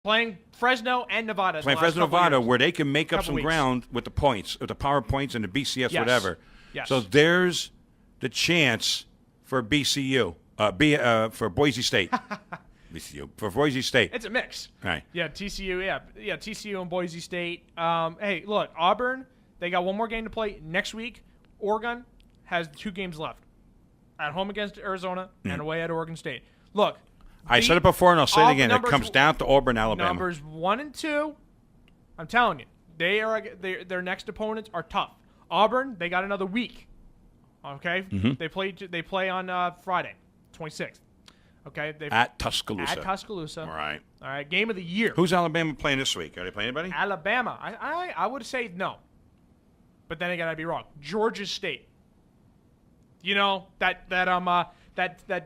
Playing Fresno and Nevada. Playing Fresno, Nevada, where they can make up some weeks. ground with the points, with the power points and the BCS, Yes. whatever. Yes. So there's the chance for BCU, for Boise State. BCU, for Boise State. It's a mix. Right. Yeah, TCU, yeah, TCU and Boise State. Hey, look, Auburn, they got one more game to play next week. Oregon has 2 games left. At home against Arizona and away at Oregon State. Look. I said it before and I'll say it again. It comes down to Auburn, Alabama. Numbers 1 and 2, I'm telling you, their next opponents are tough. Auburn, they got another week. Okay? Mm-hmm. They play on Friday, 26th. Okay? At Tuscaloosa. At Tuscaloosa. All right. All right. Game of the year. Who's Alabama playing this week? Are they playing anybody? Alabama. I would say no. But then again, I'd be wrong. Georgia State. You know, that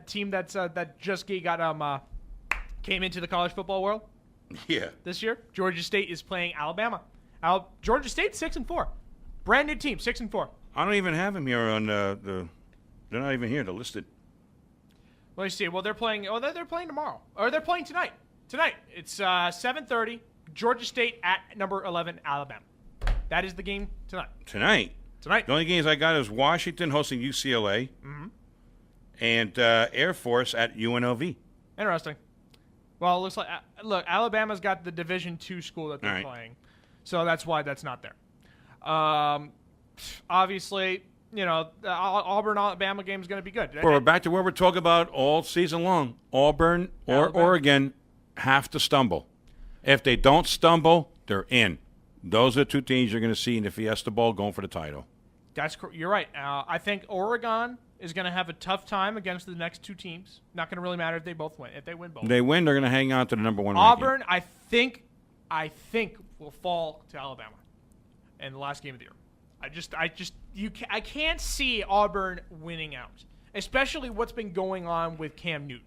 team that just came into the college football world. Yeah. This year, Georgia State is playing Alabama. Georgia State 6-4, brand new team 6-4. I don't even have them here on the. They're not even here. They're listed. Let me see. Well, they're playing. Oh, they're playing tomorrow, or they're playing tonight. Tonight, it's 7:30. Georgia State at number 11 Alabama. That is the game tonight. Tonight. The only games I got is Washington hosting UCLA, and Air Force at UNLV. Interesting. Well, it looks like Alabama's got the Division II school that they're playing, so that's why that's not there. Obviously, you know, the Auburn-Alabama game is going to be good. Well, we're back to where we're talking about all season long. Auburn or Alabama. Oregon have to stumble. If they don't stumble, they're in. Those are the 2 teams you're going to see in the Fiesta Bowl going for the title. You're right. I think Oregon is going to have a tough time against the next 2 teams. Not going to really matter if they both win. If they win both, If they win, they're going to hang on to the number 1 Auburn, ranking. I think will fall to Alabama in the last game of the year. I can't see Auburn winning out, especially what's been going on with Cam Newton.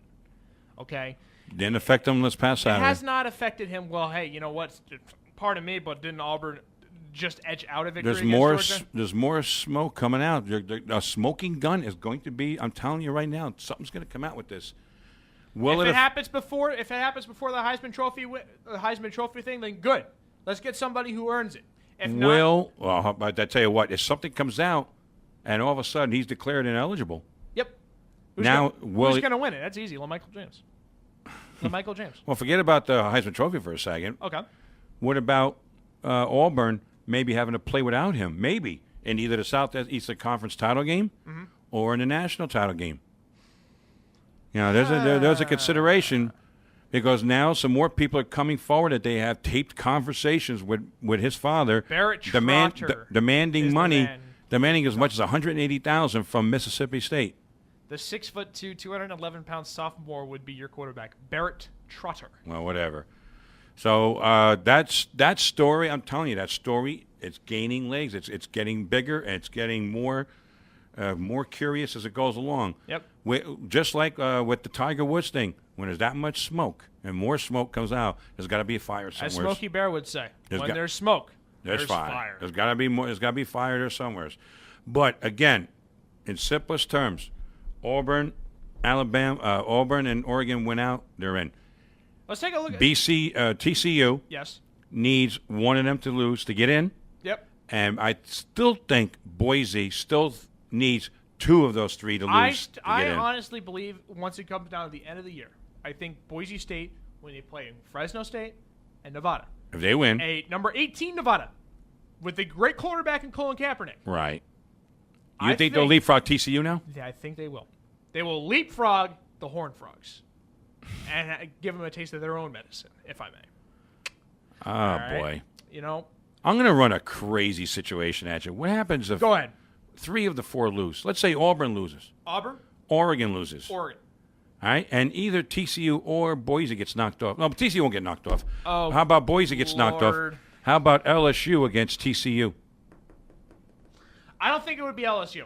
Okay, Didn't affect them this past it Saturday. has not affected him. Well, hey, you know what? Pardon me, but didn't Auburn just edge out of victory against Georgia? There's more smoke coming out. A smoking gun is going to be. I'm telling you right now, something's going to come out with this. If it happens before the Heisman Trophy thing, then good. Let's get somebody who earns it. If not, I tell you what, if something comes out and all of a sudden he's declared ineligible, yep. Who's going to win it? That's easy. LaMichael James. Well, forget about the Heisman Trophy for a second. Okay. What about Auburn maybe having to play without him? Maybe in either the Southeastern Conference title game or in the national title game. You know, there's a consideration because now some more people are coming forward that they have taped conversations with his father, Barrett Trotter demanding money, demanding as much as $180,000 from Mississippi State. The 6'2", 211-pound sophomore would be your quarterback, Barrett Trotter. Well, whatever. So that story, I'm telling you, that story, it's gaining legs. It's getting bigger and it's getting more curious as it goes along. Yep. Just like with the Tiger Woods thing, when there's that much smoke and more smoke comes out, there's got to be a fire somewhere. As Smokey Bear would say, there's smoke, there's fire. There's got to be more. There's got to be fire there somewhere. But again, in simplest terms, Auburn and Oregon went out. They're in. Let's take a look at TCU. Yes. Needs one of them to lose to get in. Yep. And I still think Boise still needs 2 of those 3 to lose to get in. I honestly believe once it comes down to the end of the year, I think Boise State, when they play Fresno State and Nevada. If they win. Number 18 Nevada with a great quarterback in Colin Kaepernick. Right. You think they'll leapfrog TCU now? Yeah, I think they will. They will leapfrog the Horned Frogs and give them a taste of their own medicine, if I may. Oh, boy. You know? I'm going to run a crazy situation at you. What happens if 3 of the 4 lose? Let's say Auburn loses. Oregon loses. All right? And either TCU or Boise gets knocked off. No, TCU won't get knocked off. Oh, how about Boise gets knocked off? How about LSU against TCU? I don't think it would be LSU.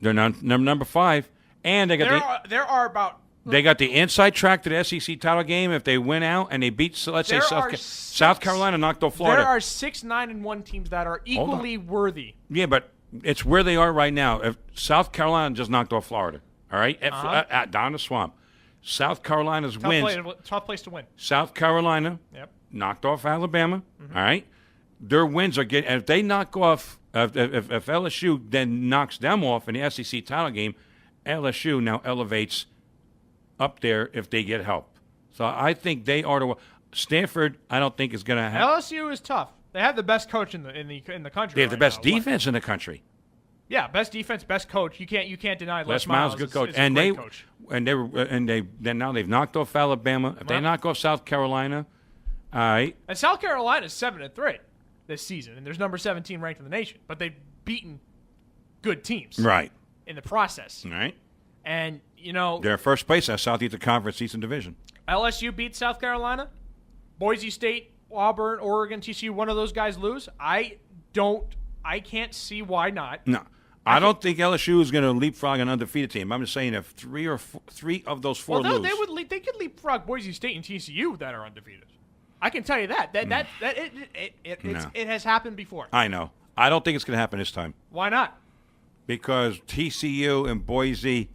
They're number 5. And they got They got the inside track to the SEC title game if they win out and they beat, let's say, South Carolina knocked off Florida. There are 6 9-1 teams that are equally worthy. Yeah, but it's where they are right now. If South Carolina just knocked off Florida, all right, down the swamp. South Carolina's Tough, wins. tough place to win. South Carolina Yep. knocked off Alabama. All right, their wins are getting. If they knock off, if LSU then knocks them off in the SEC title game, LSU now elevates up there if they get help. So I think they are the. Stanford, I don't think is going to have. LSU is tough. They have the best coach in the country. They have the right best now. defense in the country. Yeah, best defense, best coach. You can't deny Les Miles, good coach, is a and great coach. now they've knocked off Alabama. If they Well- knock off South Carolina, all right. And South Carolina is 7-3 this season, and there's number 17 ranked in the nation. But they've beaten good teams Right. in the process. All right. And They're in first place at Southeastern Conference Eastern Division. LSU beats South Carolina, Boise State, Auburn, Oregon, TCU. One of those guys lose. I can't see why not. No. I don't think LSU is going to leapfrog an undefeated team. I'm just saying if three of those four Well, lose. they could leapfrog Boise State and TCU that are undefeated. I can tell you that it has happened before. I know. I don't think it's going to happen this time Why not? because TCU and Boise